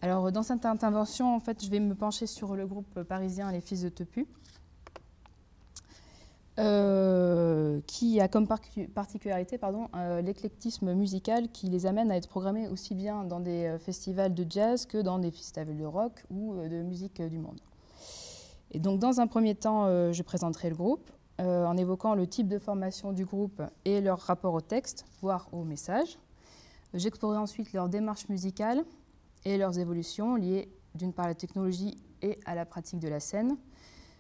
Alors, dans cette intervention, en fait, je vais me pencher sur le groupe parisien Les Fils de Tepu, qui a comme particularité l'éclectisme musical qui les amène à être programmés aussi bien dans des festivals de jazz que dans des festivals de rock ou de musique du monde. Et donc, dans un premier temps, je présenterai le groupe en évoquant le type de formation du groupe et leur rapport au texte, voire au message. J'explorerai ensuite leur démarche musicale et leurs évolutions liées d'une part à la technologie et à la pratique de la scène,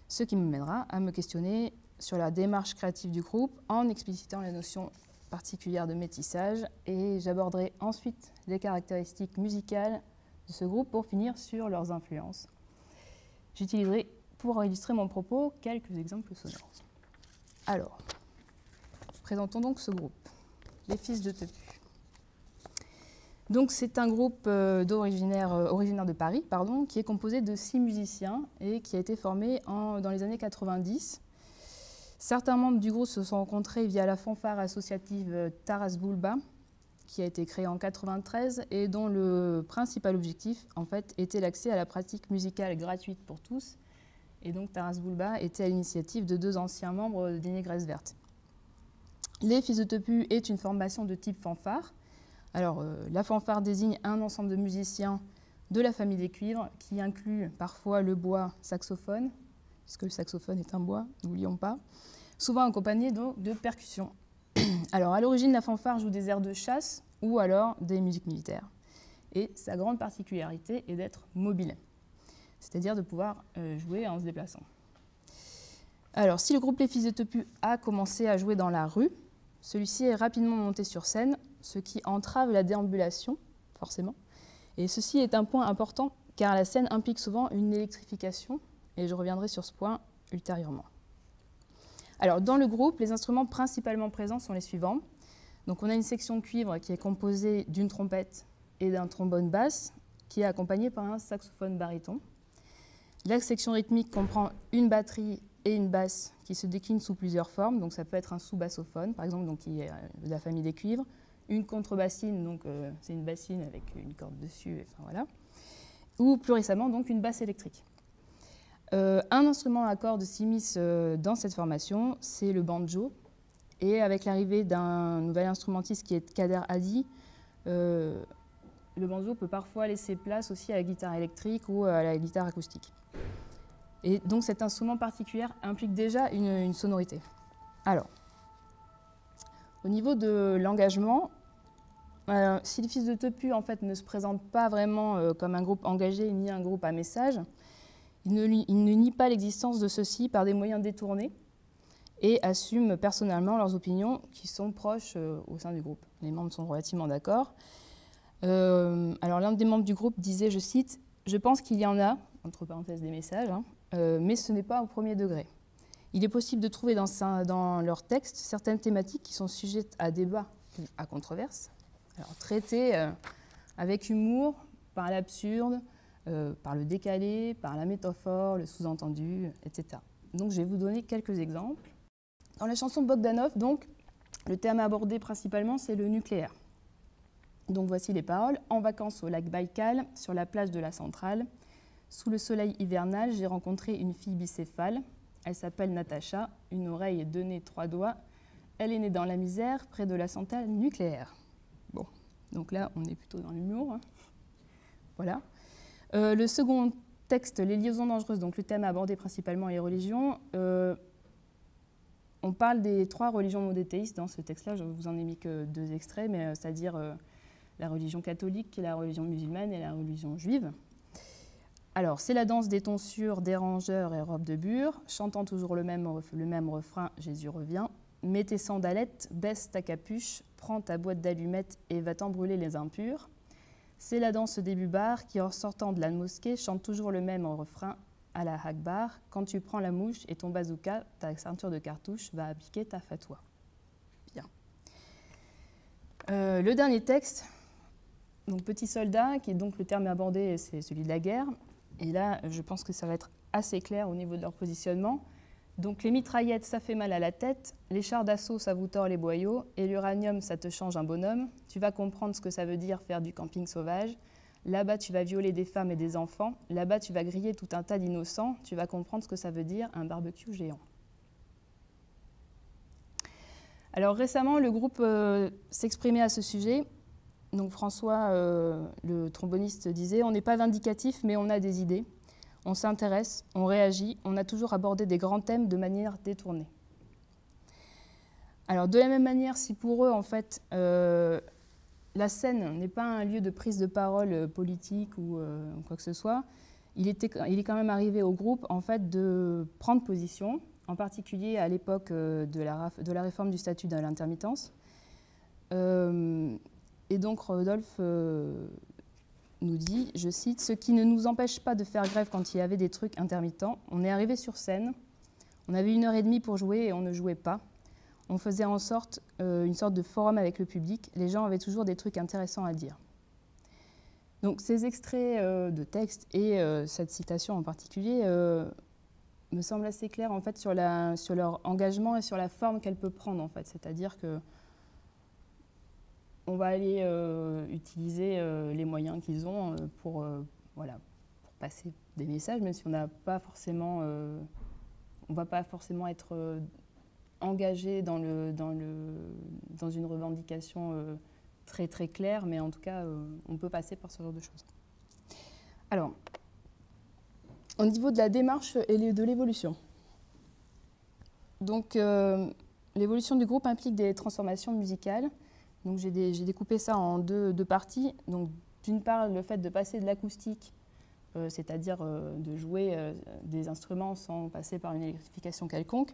ce qui me mènera à me questionner sur la démarche créative du groupe en explicitant la notion particulière de métissage, et j'aborderai ensuite les caractéristiques musicales de ce groupe pour finir sur leurs influences. J'utiliserai pour illustrer mon propos quelques exemples sonores. Alors, présentons donc ce groupe, Les Fils de Tepu. Donc c'est un groupe originaire de Paris, qui est composé de 6 musiciens et qui a été formé dans les années 90. Certains membres du groupe se sont rencontrés via la fanfare associative Taras Bulba, qui a été créée en 1993 et dont le principal objectif en fait, était l'accès à la pratique musicale gratuite pour tous. Et donc Taras Bulba était à l'initiative de 2 anciens membres des Négresses Vertes. Les Fils de Tepu est une formation de type fanfare. Alors, la fanfare désigne un ensemble de musiciens de la famille des cuivres qui inclut parfois le bois saxophone, puisque le saxophone est un bois, n'oublions pas, souvent accompagné de percussions. Alors, à l'origine, la fanfare joue des airs de chasse ou alors des musiques militaires. Et sa grande particularité est d'être mobile, c'est-à-dire de pouvoir jouer en se déplaçant. Alors, si le groupe Les Fils de Tepu a commencé à jouer dans la rue, celui-ci est rapidement monté sur scène, ce qui entrave la déambulation, forcément. Et ceci est un point important, car la scène implique souvent une électrification, et je reviendrai sur ce point ultérieurement. Alors, dans le groupe, les instruments principalement présents sont les suivants. Donc, on a une section cuivre qui est composée d'une trompette et d'un trombone basse, qui est accompagnée par un saxophone baryton. La section rythmique comprend une batterie et une basse qui se déclinent sous plusieurs formes. Donc, ça peut être un sous-bassophone, par exemple, donc, qui est de la famille des cuivres. Une contrebassine, donc c'est une bassine avec une corde dessus, enfin, voilà. Ou plus récemment, donc une basse électrique. Un instrument à cordes s'immisce dans cette formation, c'est le banjo. Et avec l'arrivée d'un nouvel instrumentiste qui est Kader Hadi, le banjo peut parfois laisser place aussi à la guitare électrique ou à la guitare acoustique. Et donc cet instrument particulier implique déjà une sonorité. Alors, au niveau de l'engagement, si les Fils de Tepu en fait, ne se présentent pas vraiment comme un groupe engagé ni un groupe à message, ils ne nient pas l'existence de ceux-ci par des moyens détournés et assument personnellement leurs opinions qui sont proches au sein du groupe. Les membres sont relativement d'accord. Alors l'un des membres du groupe disait, je cite, « Je pense qu'il y en a, entre parenthèses des messages, mais ce n'est pas au premier degré. Il est possible de trouver dans leurs textes certaines thématiques qui sont sujettes à débat ou à controverse, alors traitées avec humour, par l'absurde, par le décalé, par la métaphore, le sous-entendu, etc. » Donc je vais vous donner quelques exemples. Dans la chanson Bogdanov, donc, le thème abordé principalement, c'est le nucléaire. Donc voici les paroles. « En vacances au lac Baïkal, sur la plage de la Centrale, sous le soleil hivernal, j'ai rencontré une fille bicéphale. Elle s'appelle Natacha, une oreille, 2 nez, 3 doigts. Elle est née dans la misère, près de la centrale nucléaire. » Bon, donc là, on est plutôt dans l'humour. Voilà. Le second texte, les liaisons dangereuses, donc le thème abordé principalement les religions. On parle des 3 religions monothéistes dans ce texte-là. Je vous en ai mis que 2 extraits, mais c'est-à-dire la religion catholique, la religion musulmane et la religion juive. Alors, c'est la danse des tonsures, des rangeurs et robes de bure, chantant toujours le même refrain, Jésus revient. Mets tes sandalettes, baisse ta capuche, prends ta boîte d'allumettes et va-t'en brûler les impurs. C'est la danse des bubards qui, en sortant de la mosquée, chante toujours le même refrain, Allah Akbar. Quand tu prends la mouche et ton bazooka, ta ceinture de cartouche va appliquer ta fatwa. Bien. Le dernier texte, donc Petit soldat, qui est donc le terme abordé, c'est celui de la guerre. Et là, je pense que ça va être assez clair au niveau de leur positionnement. Donc les mitraillettes, ça fait mal à la tête, les chars d'assaut, ça vous tord les boyaux, et l'uranium, ça te change un bonhomme. Tu vas comprendre ce que ça veut dire faire du camping sauvage. Là-bas, tu vas violer des femmes et des enfants. Là-bas, tu vas griller tout un tas d'innocents. Tu vas comprendre ce que ça veut dire, un barbecue géant. Alors récemment, le groupe s'exprimait à ce sujet. Donc François, le tromboniste, disait « On n'est pas vindicatif, mais on a des idées. On s'intéresse, on réagit. On a toujours abordé des grands thèmes de manière détournée. » Alors de la même manière, si pour eux, en fait, la scène n'est pas un lieu de prise de parole politique ou quoi que ce soit, il est quand même arrivé au groupe en fait, de prendre position, en particulier à l'époque de la réforme du statut de l'intermittence. Et donc Rodolphe nous dit, je cite, « Ce qui ne nous empêche pas de faire grève quand il y avait des trucs intermittents. On est arrivé sur scène, on avait 1h30 pour jouer et on ne jouait pas. On faisait en sorte une sorte de forum avec le public. Les gens avaient toujours des trucs intéressants à dire. » Donc ces extraits de texte et cette citation en particulier me semblent assez clairs en fait, sur leur engagement et sur la forme qu'elle peut prendre. En fait. C'est-à-dire que on va aller utiliser les moyens qu'ils ont pour passer des messages, même si on n'a pas forcément, on ne va pas forcément être engagé dans une revendication très très claire, mais en tout cas, on peut passer par ce genre de choses. Alors, au niveau de la démarche et de l'évolution. Donc, l'évolution du groupe implique des transformations musicales. Donc, j'ai découpé ça en deux parties. Donc, d'une part, le fait de passer de l'acoustique, c'est-à-dire de jouer des instruments sans passer par une électrification quelconque,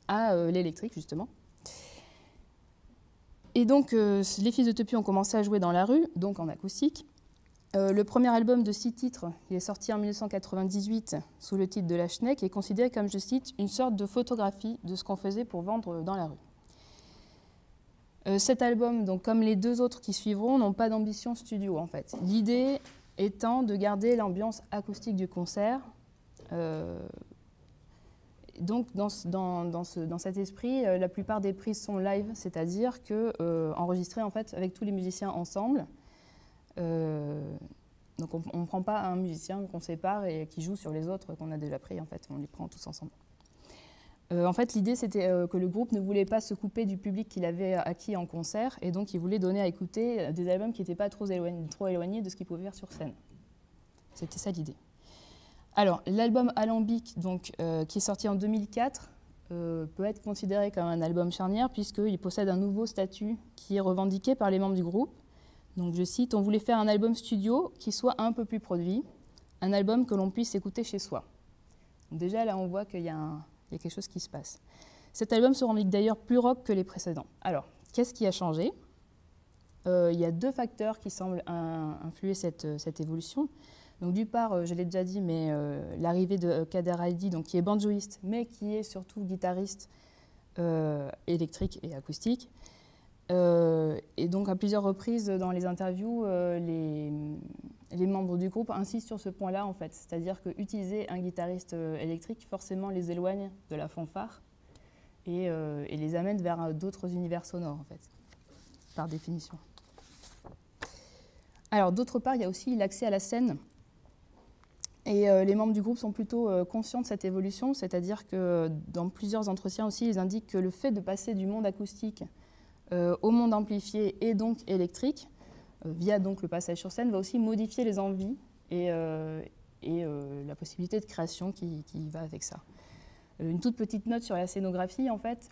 à l'électrique, justement. Et donc, les Fils de Teupu ont commencé à jouer dans la rue, donc en acoustique. Le premier album de 6 titres, qui est sorti en 1998 sous le titre de La Schneck, est considéré comme, je cite, une sorte de photographie de ce qu'on faisait pour vendre dans la rue. Cet album, donc, comme les 2 autres qui suivront, n'ont pas d'ambition studio, en fait. L'idée étant de garder l'ambiance acoustique du concert. Donc, dans cet esprit, la plupart des prises sont live, c'est-à-dire que enregistrées en fait, avec tous les musiciens ensemble. Donc, on ne prend pas un musicien qu'on sépare et qui joue sur les autres qu'on a déjà pris, en fait, on les prend tous ensemble. En fait, l'idée, c'était que le groupe ne voulait pas se couper du public qu'il avait acquis en concert, et donc il voulait donner à écouter des albums qui n'étaient pas trop éloignés de ce qu'il pouvait faire sur scène. C'était ça l'idée. Alors, l'album Alambic, donc, qui est sorti en 2004, peut être considéré comme un album charnière puisqu'il possède un nouveau statut qui est revendiqué par les membres du groupe. Donc, je cite, « On voulait faire un album studio qui soit un peu plus produit, un album que l'on puisse écouter chez soi. » Donc, déjà, là, on voit qu'il y a quelque chose qui se passe. Cet album se revendique d'ailleurs plus rock que les précédents. Alors, qu'est-ce qui a changé ? Il y a 2 facteurs qui semblent influer cette évolution. Donc, d'une part, je l'ai déjà dit, mais l'arrivée de Kader Aldi, donc, qui est banjoïste, mais qui est surtout guitariste électrique et acoustique. Et donc, à plusieurs reprises dans les interviews, les membres du groupe insistent sur ce point-là, en fait. C'est-à-dire qu'utiliser un guitariste électrique, forcément, les éloigne de la fanfare et les amène vers d'autres univers sonores, en fait, par définition. Alors, d'autre part, il y a aussi l'accès à la scène. Et les membres du groupe sont plutôt conscients de cette évolution, c'est-à-dire que dans plusieurs entretiens aussi, ils indiquent que le fait de passer du monde acoustique au monde amplifié et donc électrique, via donc le passage sur scène, va aussi modifier les envies et la possibilité de création qui va avec ça. Une toute petite note sur la scénographie, en fait.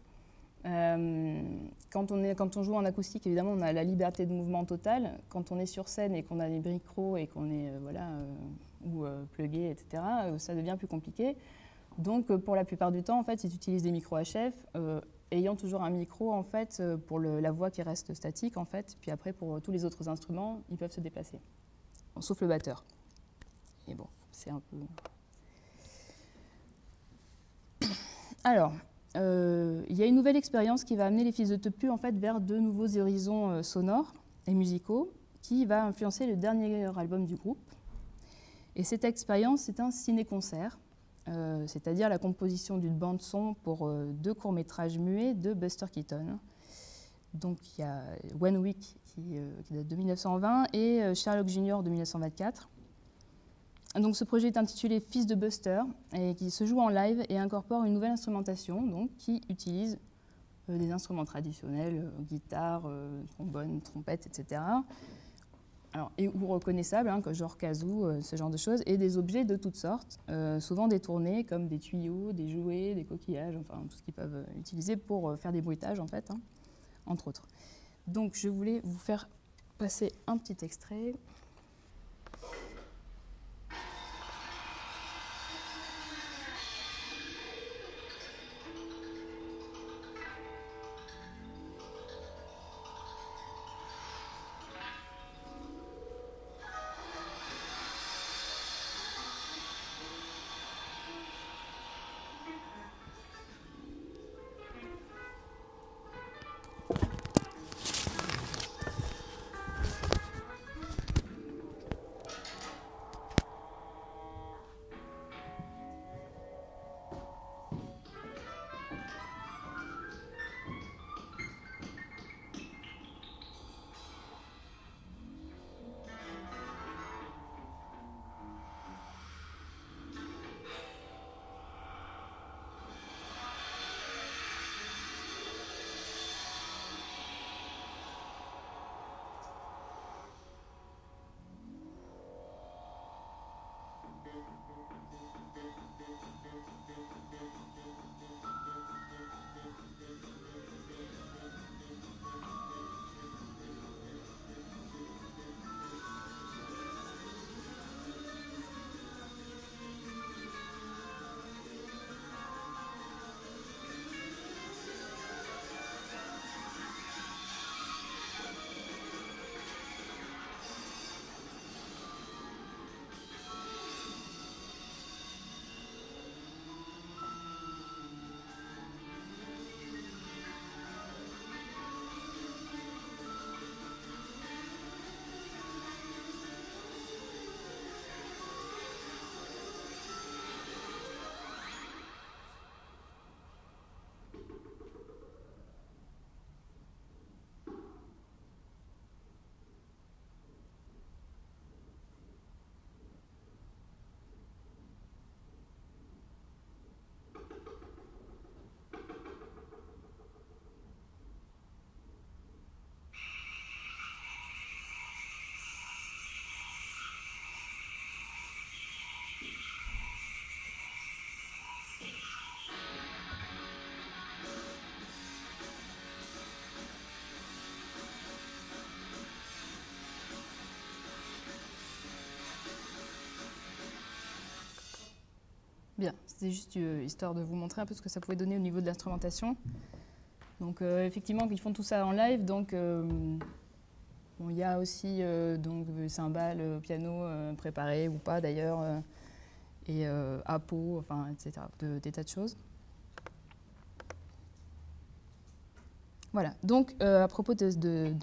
Quand on joue en acoustique, évidemment, on a la liberté de mouvement totale. Quand on est sur scène et qu'on a les micros et qu'on est plugué, etc., ça devient plus compliqué. Donc, pour la plupart du temps, en fait, ils utilisent des micros HF, ayant toujours un micro, en fait, pour la voix qui reste statique, en fait. Puis après, pour tous les autres instruments, ils peuvent se déplacer, sauf le batteur. Et bon, c'est un peu... Alors, il y a une nouvelle expérience qui va amener les Fils de Teupu, en fait, vers de nouveaux horizons sonores et musicaux, qui va influencer le dernier album du groupe. Et cette expérience, c'est un ciné-concert, c'est-à-dire la composition d'une bande-son pour 2 courts-métrages muets de Buster Keaton. Donc il y a One Week qui date de 1920, et Sherlock Junior de 1924. Donc, ce projet est intitulé Fils de Buster et qui se joue en live et incorpore une nouvelle instrumentation donc, qui utilise des instruments traditionnels, guitare, trombone, trompette, etc. Alors, ou reconnaissables, hein, genre kazoo, ce genre de choses, et des objets de toutes sortes, souvent détournés comme des tuyaux, des jouets, des coquillages, enfin tout ce qu'ils peuvent utiliser pour faire des bruitages en fait, hein, entre autres. Donc je voulais vous faire passer un petit extrait. Bien, c'était juste histoire de vous montrer un peu ce que ça pouvait donner au niveau de l'instrumentation. Donc effectivement, ils font tout ça en live, donc bon, il y a aussi donc cymbales, piano préparé ou pas d'ailleurs, et apo, enfin etc. Des tas de choses. Voilà. Donc à propos de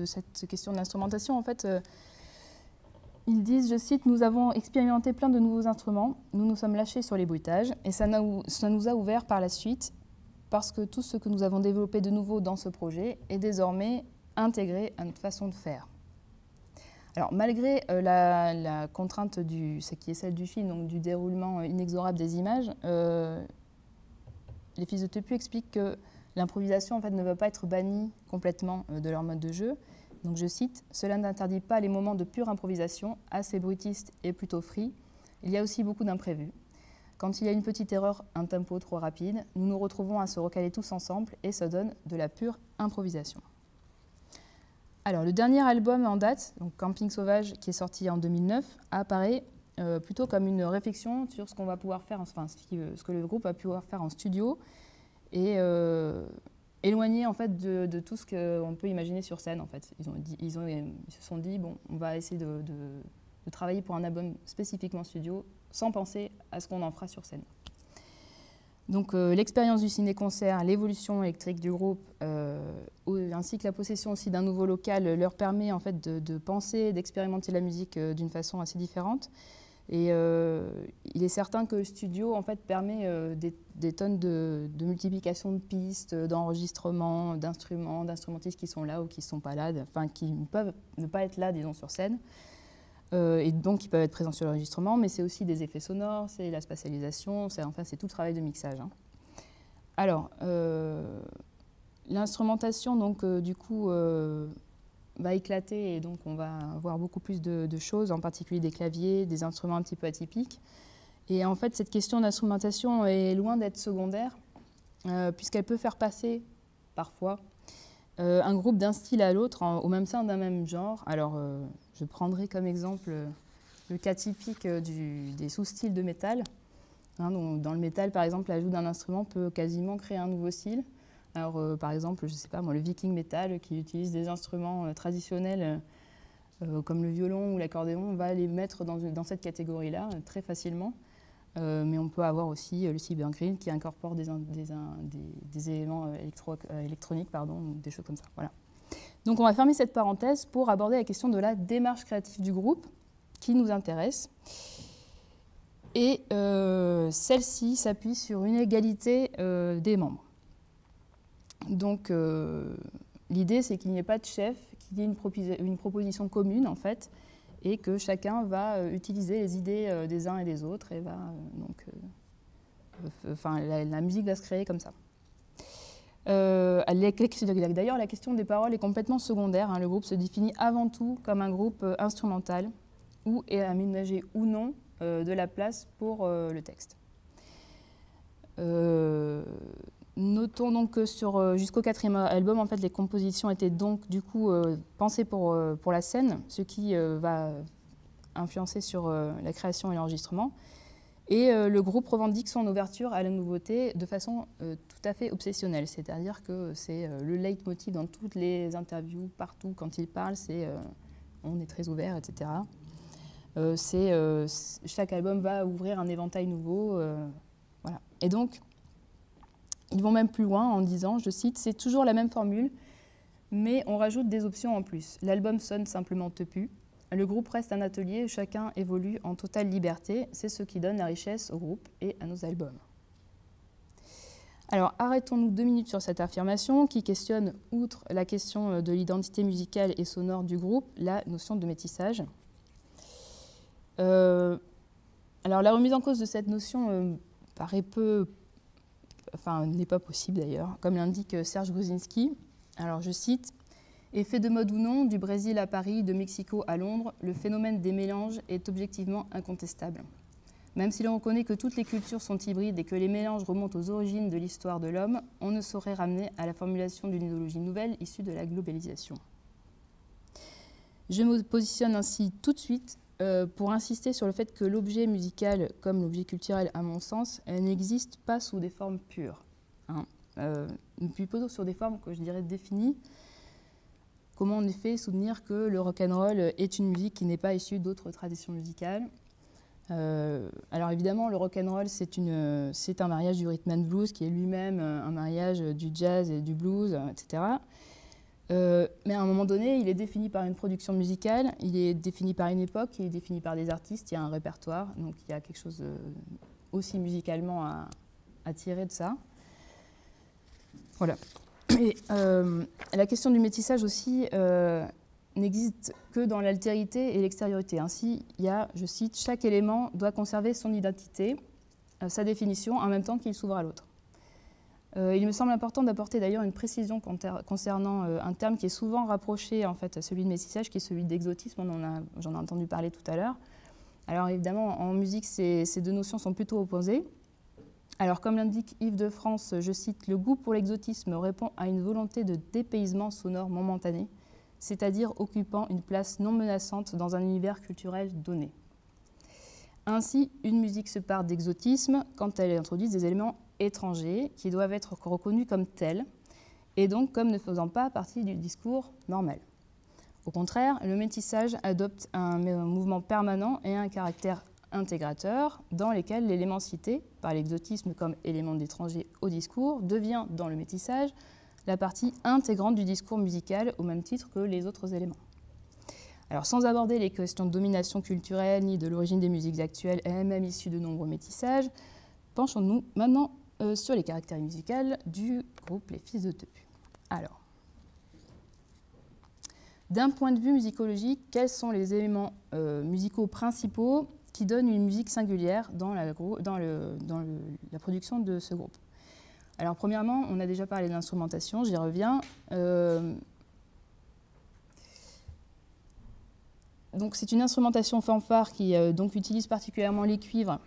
cette question de l'instrumentation, en fait. Ils disent, je cite, « Nous avons expérimenté plein de nouveaux instruments, nous nous sommes lâchés sur les bruitages et ça nous a ouvert par la suite parce que tout ce que nous avons développé de nouveau dans ce projet est désormais intégré à notre façon de faire. » Alors malgré la contrainte qui est celle du film, donc du déroulement inexorable des images, les fils de Tepu expliquent que l'improvisation en fait, ne va pas être bannie complètement de leur mode de jeu. Donc je cite, « Cela n'interdit pas les moments de pure improvisation, assez bruitistes et plutôt free. Il y a aussi beaucoup d'imprévus. Quand il y a une petite erreur, un tempo trop rapide, nous nous retrouvons à se recaler tous ensemble et ça donne de la pure improvisation. » Alors le dernier album en date, donc Camping Sauvage, qui est sorti en 2009, apparaît plutôt comme une réflexion sur ce qu'on va pouvoir faire, enfin ce que le groupe va pouvoir faire en studio et éloigné en fait de tout ce qu'on peut imaginer sur scène en fait. Ils se sont dit bon, on va essayer de travailler pour un album spécifiquement studio sans penser à ce qu'on en fera sur scène. Donc l'expérience du ciné-concert, l'évolution électrique du groupe, ainsi que la possession aussi d'un nouveau local leur permet en fait de penser, d'expérimenter la musique d'une façon assez différente. Et il est certain que le studio en fait, permet des tonnes de multiplication de pistes, d'enregistrements, d'instruments, d'instrumentistes qui sont là ou qui ne sont pas là, enfin qui peuvent ne pas être là, disons, sur scène. Et donc qui peuvent être présents sur l'enregistrement, mais c'est aussi des effets sonores, c'est la spatialisation, c'est tout le travail de mixage. Hein. Alors, l'instrumentation, donc, du coup, va éclater et donc on va avoir beaucoup plus de choses, en particulier des claviers, des instruments un petit peu atypiques. Et en fait, cette question d'instrumentation est loin d'être secondaire, puisqu'elle peut faire passer, parfois, un groupe d'un style à l'autre au même sein d'un même genre. Alors, je prendrai comme exemple le cas typique des sous-styles de métal. Hein, donc, dans le métal, par exemple, l'ajout d'un instrument peut quasiment créer un nouveau style. Alors, par exemple, je ne sais pas moi, le viking metal qui utilise des instruments traditionnels comme le violon ou l'accordéon, on va les mettre dans cette catégorie-là très facilement. Mais on peut avoir aussi le cybergreen qui incorpore des éléments électroniques, des choses comme ça. Voilà. Donc on va fermer cette parenthèse pour aborder la question de la démarche créative du groupe qui nous intéresse. Et celle-ci s'appuie sur une égalité des membres. Donc l'idée, c'est qu'il n'y ait pas de chef, qu'il y ait une proposition commune en fait, et que chacun va utiliser les idées des uns et des autres, et va la musique va se créer comme ça. D'ailleurs, la question des paroles est complètement secondaire. Hein. Le groupe se définit avant tout comme un groupe instrumental, où est aménagé ou non de la place pour le texte. Notons donc que jusqu'au 4e album, en fait, les compositions étaient donc du coup pensées pour la scène, ce qui va influencer sur la création et l'enregistrement. Et le groupe revendique son ouverture à la nouveauté de façon tout à fait obsessionnelle, c'est-à-dire que c'est le leitmotiv dans toutes les interviews, partout quand il parle, c'est on est très ouvert, etc. Chaque album va ouvrir un éventail nouveau, voilà. Et donc, ils vont même plus loin en disant, je cite, « C'est toujours la même formule, mais on rajoute des options en plus. L'album sonne simplement tepu. Le groupe reste un atelier, chacun évolue en totale liberté. C'est ce qui donne la richesse au groupe et à nos albums. » Alors, arrêtons-nous 2 minutes sur cette affirmation qui questionne, outre la question de l'identité musicale et sonore du groupe, la notion de métissage. Alors, la remise en cause de cette notion paraît n'est pas possible d'ailleurs, comme l'indique Serge Gruzinski. Alors, je cite, « Effet de mode ou non, du Brésil à Paris, de Mexico à Londres, le phénomène des mélanges est objectivement incontestable. Même si l'on reconnaît que toutes les cultures sont hybrides et que les mélanges remontent aux origines de l'histoire de l'homme, on ne saurait ramener à la formulation d'une idéologie nouvelle issue de la globalisation. » Je me positionne ainsi tout de suite pour insister sur le fait que l'objet musical, comme l'objet culturel à mon sens, n'existe pas sous des formes pures, hein. Puis plutôt sur des formes que je dirais définies. Comment en effet soutenir que le rock'n'roll est une musique qui n'est pas issue d'autres traditions musicales. Alors évidemment, le rock'n'roll, c'est un mariage du rhythm and blues qui est lui-même un mariage du jazz et du blues, etc. Mais à un moment donné, il est défini par une production musicale, il est défini par une époque, il est défini par des artistes, il y a un répertoire, donc il y a quelque chose aussi musicalement à tirer de ça. Voilà. Et la question du métissage aussi n'existe que dans l'altérité et l'extériorité. Ainsi, il y a, je cite, « Chaque élément doit conserver son identité, sa définition, en même temps qu'il s'ouvre à l'autre. » Il me semble important d'apporter d'ailleurs une précision concernant un terme qui est souvent rapproché en fait, à celui de métissage, qui est celui d'exotisme. J'en ai entendu parler tout à l'heure. Alors évidemment, en musique, ces 2 notions sont plutôt opposées. Alors comme l'indique Yves de France, je cite, « Le goût pour l'exotisme répond à une volonté de dépaysement sonore momentané, c'est-à-dire occupant une place non menaçante dans un univers culturel donné. Ainsi, une musique se part d'exotisme quand elle introduit des éléments étrangers qui doivent être reconnus comme tels et donc comme ne faisant pas partie du discours normal. Au contraire, le métissage adopte un mouvement permanent et un caractère intégrateur dans lesquels l'élément cité par l'exotisme comme élément d'étranger au discours devient, dans le métissage, la partie intégrante du discours musical au même titre que les autres éléments. » Alors, sans aborder les questions de domination culturelle ni de l'origine des musiques actuelles, elles-mêmes issues de nombreux métissages, penchons-nous maintenant sur les caractères musicaux du groupe Les Fils de Tepu. Alors, d'un point de vue musicologique, quels sont les éléments musicaux principaux qui donnent une musique singulière dans la production de ce groupe? Alors, premièrement, on a déjà parlé d'instrumentation, j'y reviens. Donc, c'est une instrumentation fanfare qui donc utilise particulièrement les cuivres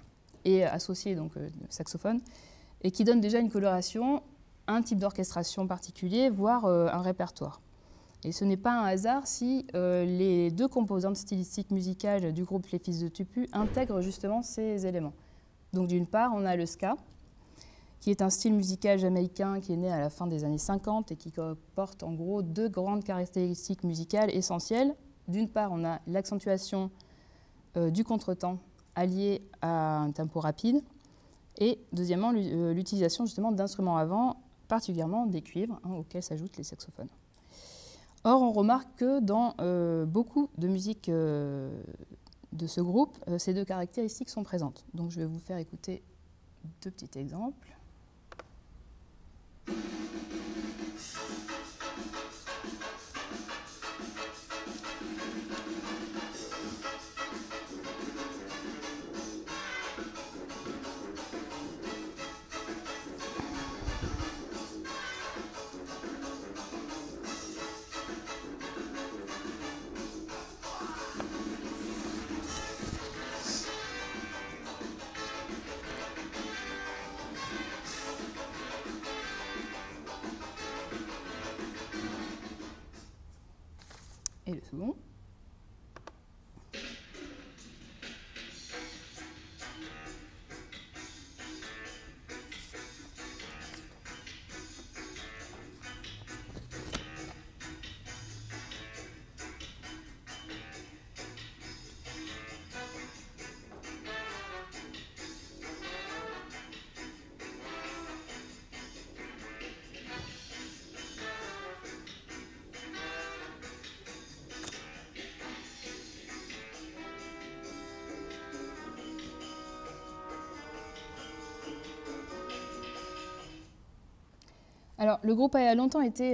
et associés donc saxophone, et qui donne déjà une coloration, un type d'orchestration particulier, voire un répertoire. Et ce n'est pas un hasard si les deux composantes stylistiques musicales du groupe Les Fils de Tepu intègrent justement ces éléments. Donc d'une part, on a le ska, qui est un style musical jamaïcain qui est né à la fin des années 50 et qui porte en gros deux grandes caractéristiques musicales essentielles. D'une part, on a l'accentuation du contretemps allié à un tempo rapide, et deuxièmement, l'utilisation justement d'instruments avant, particulièrement des cuivres, auxquels s'ajoutent les saxophones. Or, on remarque que dans beaucoup de musiques de ce groupe, ces deux caractéristiques sont présentes. Donc, je vais vous faire écouter deux petits exemples. Et le second. Alors, le groupe a longtemps été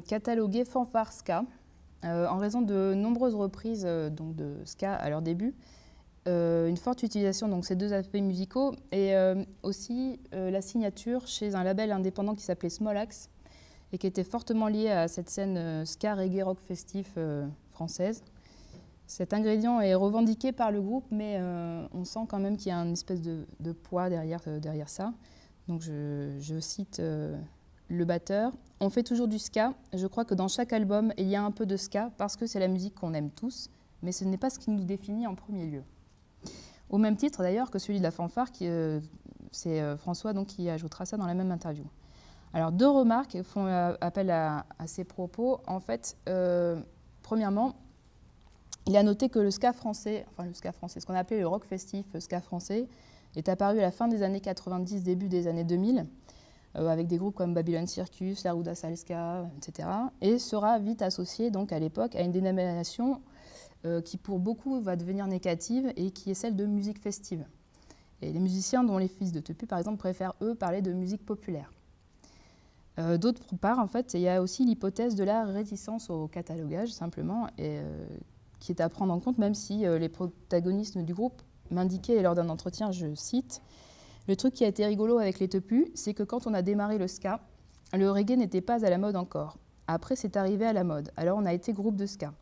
catalogué fanfare ska, en raison de nombreuses reprises donc de ska à leur début, une forte utilisation de ces deux aspects musicaux, et aussi la signature chez un label indépendant qui s'appelait Small Axe, et qui était fortement lié à cette scène ska reggae rock festif française. Cet ingrédient est revendiqué par le groupe, mais on sent quand même qu'il y a une espèce de poids derrière ça. Donc je cite le batteur. On fait toujours du ska. Je crois que dans chaque album, il y a un peu de ska parce que c'est la musique qu'on aime tous, mais ce n'est pas ce qui nous définit en premier lieu. Au même titre d'ailleurs que celui de la fanfare, c'est François donc, qui ajoutera ça dans la même interview. Alors deux remarques font appel à ces propos. En fait, premièrement, il a noté que le ska français, ce qu'on appelait le rock festif ska français, est apparu à la fin des années 90, début des années 2000, avec des groupes comme Babylon Circus, la Ruda Salska, etc. Et sera vite associé donc à l'époque à une dénomination qui pour beaucoup va devenir négative et qui est celle de musique festive. Et les musiciens dont les Fils de Tepu, par exemple, préfèrent eux parler de musique populaire. D'autre part, en fait, il y a aussi l'hypothèse de la réticence au catalogage, simplement, et qui est à prendre en compte, même si les protagonistes du groupe m'indiquaient lors d'un entretien, je cite, « Le truc qui a été rigolo avec les Tepu, c'est que quand on a démarré le ska, le reggae n'était pas à la mode encore. Après, c'est arrivé à la mode, alors on a été groupe de ska.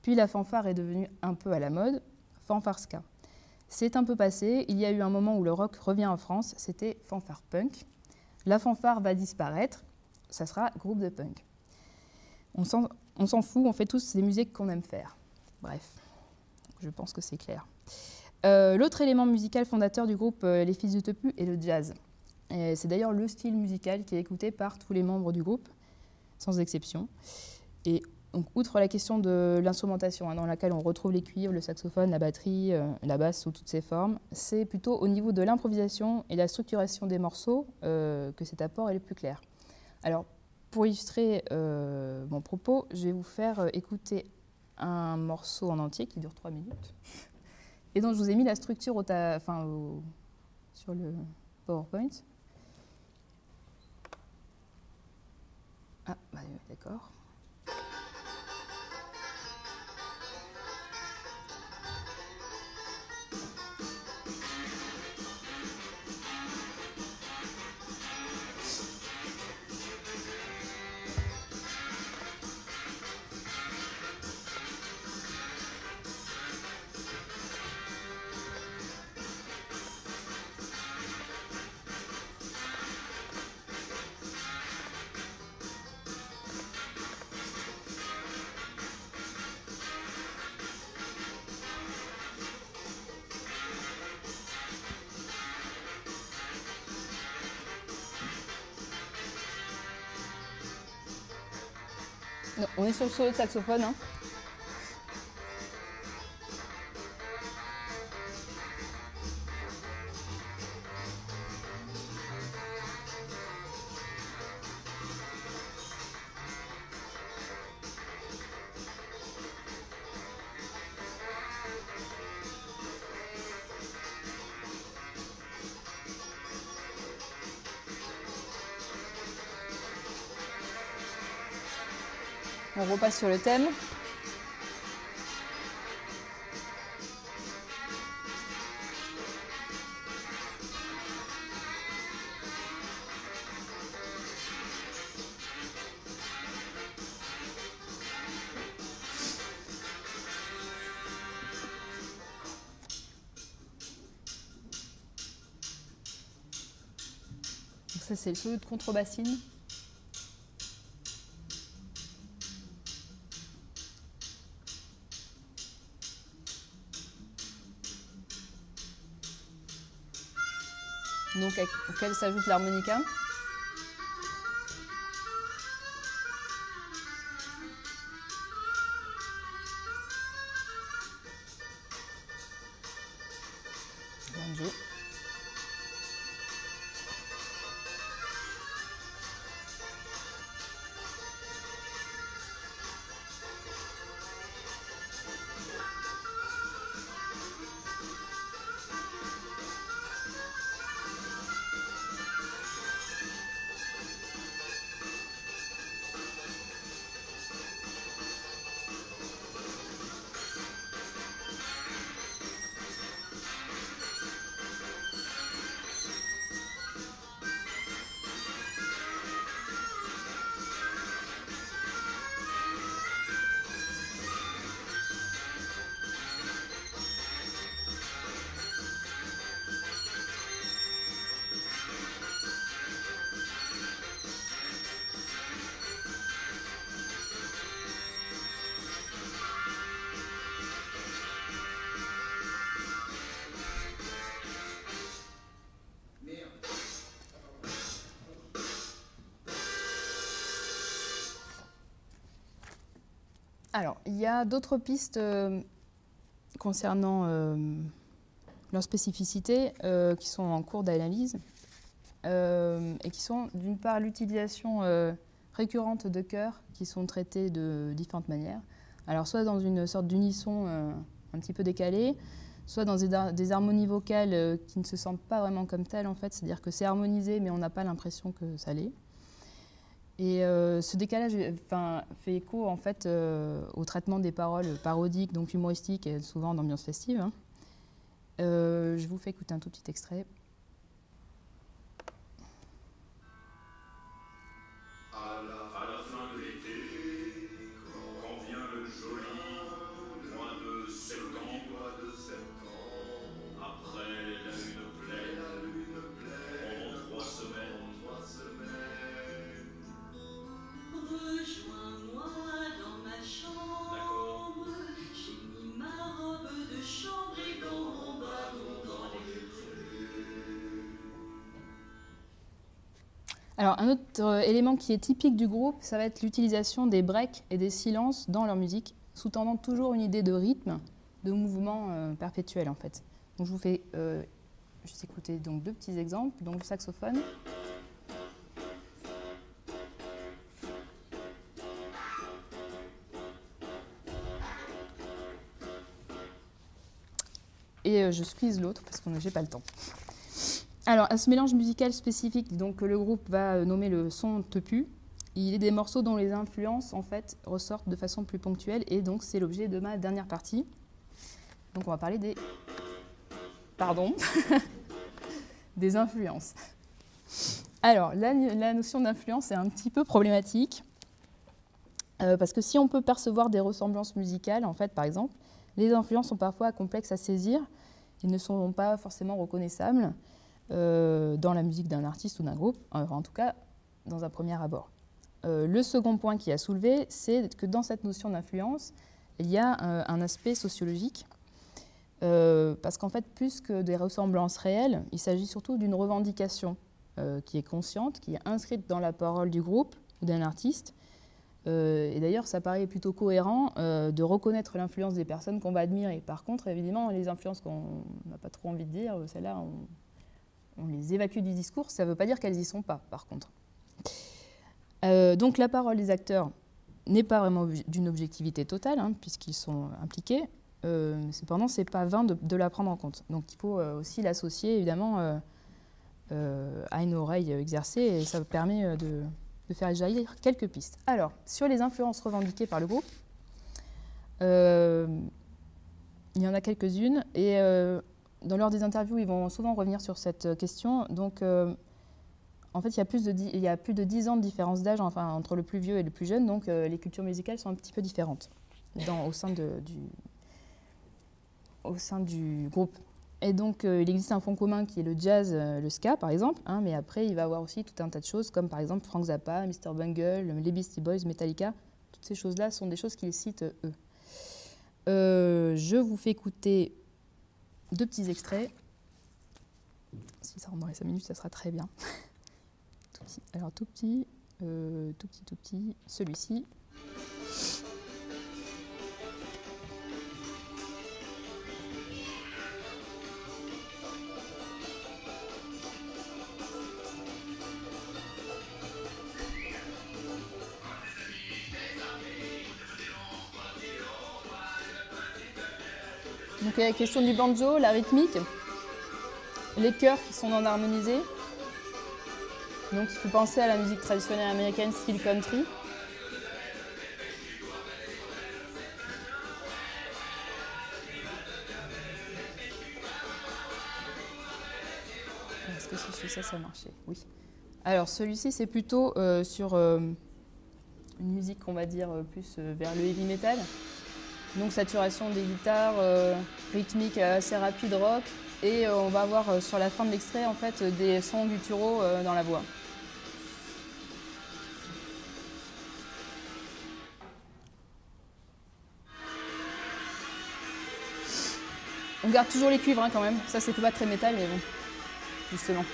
Puis la fanfare est devenue un peu à la mode, fanfare ska. C'est un peu passé, il y a eu un moment où le rock revient en France, c'était fanfare punk. La fanfare va disparaître, ça sera groupe de punk. On s'en fout, on fait tous des musiques qu'on aime faire. » Bref, je pense que c'est clair. L'autre élément musical fondateur du groupe Les Fils de Tepu est le jazz. C'est d'ailleurs le style musical qui est écouté par tous les membres du groupe, sans exception. Et donc, outre la question de l'instrumentation, dans laquelle on retrouve les cuivres, le saxophone, la batterie, la basse sous toutes ses formes, c'est plutôt au niveau de l'improvisation et la structuration des morceaux que cet apport est le plus clair. Alors, pour illustrer mon propos, je vais vous faire écouter un morceau en entier qui dure 3 minutes. Et donc je vous ai mis la structure sur le PowerPoint. Ah, bah, d'accord. Non, on est sur le solo de saxophone. Hein. On repasse sur le thème. Donc ça, c'est le solo de contrebassine. Donc auquel s'ajoute l'harmonica. Banjo. Alors, il y a d'autres pistes concernant leur spécificité qui sont en cours d'analyse et qui sont d'une part l'utilisation récurrente de chœurs qui sont traités de différentes manières. Alors, soit dans une sorte d'unisson un petit peu décalé, soit dans des harmonies vocales qui ne se sentent pas vraiment comme telles, en fait, c'est-à-dire que c'est harmonisé, mais on n'a pas l'impression que ça l'est. Et ce décalage fait écho en fait, au traitement des paroles parodiques, donc humoristiques, et souvent d'ambiance festive. Hein. Je vous fais écouter un tout petit extrait. À la fin de l'été, quand vient le joli mois de septembre, après la lune pleine, pendant 3 semaines, rejoins-moi dans ma chambre, j'ai mis ma robe de chambre et dans mon ballon dans les rues. Alors, un autre élément qui est typique du groupe, ça va être l'utilisation des breaks et des silences dans leur musique, sous-tendant toujours une idée de rythme, de mouvement perpétuel en fait. Donc, je vous fais juste écouter donc, 2 petits exemples. Donc, le saxophone. je squeeze l'autre parce que j'ai pas le temps. Alors, à ce mélange musical spécifique donc, que le groupe va nommer le son tepu, il est des morceaux dont les influences en fait, ressortent de façon plus ponctuelle et donc c'est l'objet de ma dernière partie. Donc on va parler des... Pardon des influences. Alors, la notion d'influence est un petit peu problématique parce que si on peut percevoir des ressemblances musicales, en fait, par exemple, les influences sont parfois complexes à saisir et ne sont pas forcément reconnaissables dans la musique d'un artiste ou d'un groupe, en tout cas dans un premier abord. Le second point qui a soulevé, c'est que dans cette notion d'influence, il y a un aspect sociologique, parce qu'en fait, plus que des ressemblances réelles, il s'agit surtout d'une revendication qui est consciente, qui est inscrite dans la parole du groupe ou d'un artiste. Et d'ailleurs, ça paraît plutôt cohérent de reconnaître l'influence des personnes qu'on va admirer. Par contre, évidemment, les influences qu'on n'a pas trop envie de dire, celles-là, on les évacue du discours. Ça ne veut pas dire qu'elles n'y sont pas, par contre. Donc la parole des acteurs n'est pas vraiment d'une objectivité totale, hein, puisqu'ils sont impliqués. Cependant, ce n'est pas vain de la prendre en compte. Donc il faut aussi l'associer, évidemment, à une oreille exercée, et ça permet de faire jaillir quelques pistes. Alors, sur les influences revendiquées par le groupe, il y en a quelques-unes, et dans l'heure des interviews, ils vont souvent revenir sur cette question. Donc, en fait, il y a plus de 10 ans de différence d'âge entre le plus vieux et le plus jeune, donc les cultures musicales sont un petit peu différentes au sein du groupe. Et donc, il existe un fond commun qui est le jazz, le ska, par exemple, hein, mais après, il va y avoir aussi tout un tas de choses, comme par exemple Frank Zappa, Mr. Bungle, les Beastie Boys, Metallica. Toutes ces choses-là sont des choses qu'ils citent, eux. Je vous fais écouter 2 petits extraits. Si ça rentre dans les 5 minutes, ça sera très bien. Tout petit. Alors, tout petit, celui-ci. Donc il y a la question du banjo, la rythmique, les chœurs qui sont non harmonisés. Donc il faut penser à la musique traditionnelle américaine, style country. Est-ce que si je fais ça, ça a marché? Oui. Alors celui-ci, c'est plutôt sur une musique, on va dire, plus vers le heavy metal. Donc saturation des guitares, rythmique assez rapide rock, et on va avoir sur la fin de l'extrait en fait des sons gutturaux dans la voix. On garde toujours les cuivres hein, quand même, ça c'est pas très métal mais bon, justement.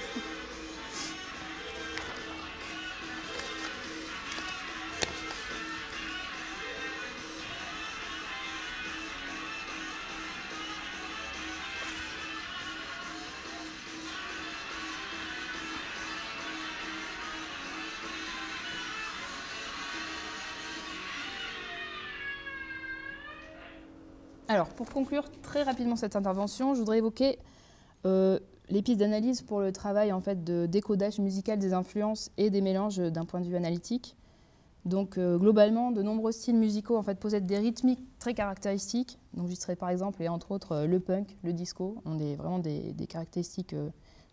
Alors, pour conclure très rapidement cette intervention, je voudrais évoquer les pistes d'analyse pour le travail en fait, de décodage musical des influences et des mélanges d'un point de vue analytique. Donc, globalement, de nombreux styles musicaux en fait, possèdent des rythmiques très caractéristiques. Donc, j'y serai par exemple, et entre autres, le punk, le disco, ont vraiment des caractéristiques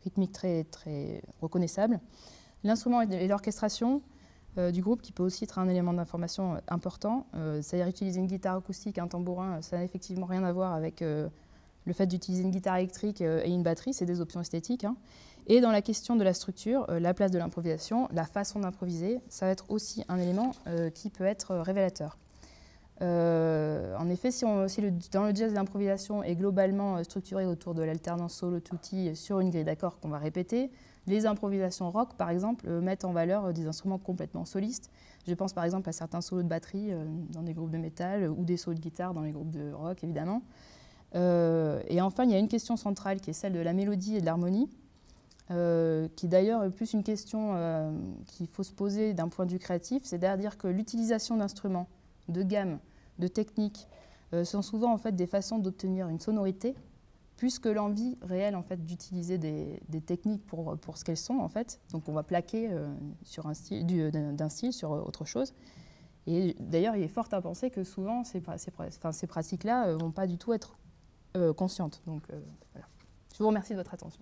rythmiques très, très reconnaissables. L'instrument et l'orchestration du groupe, qui peut aussi être un élément d'information important. C'est-à-dire utiliser une guitare acoustique, un tambourin, ça n'a effectivement rien à voir avec le fait d'utiliser une guitare électrique et une batterie, c'est des options esthétiques. Hein. Et dans la question de la structure, la place de l'improvisation, la façon d'improviser, ça va être aussi un élément qui peut être révélateur. En effet, dans le jazz, l'improvisation est globalement structurée autour de l'alternance solo-tutti sur une grille d'accords qu'on va répéter, les improvisations rock, par exemple, mettent en valeur des instruments complètement solistes. Je pense par exemple à certains solos de batterie dans des groupes de métal ou des solos de guitare dans les groupes de rock, évidemment. Et enfin, il y a une question centrale qui est celle de la mélodie et de l'harmonie, qui d'ailleurs est plus une question qu'il faut se poser d'un point de vue créatif, c'est-à-dire que l'utilisation d'instruments, de gammes, de techniques, sont souvent en fait des façons d'obtenir une sonorité, plus que l'envie réelle en fait, d'utiliser des techniques pour ce qu'elles sont. En fait. Donc on va plaquer sur un style, d'un style sur autre chose. Et d'ailleurs, il est fort à penser que souvent, ces pratiques-là ne vont pas du tout être conscientes. Donc, voilà. Je vous remercie de votre attention.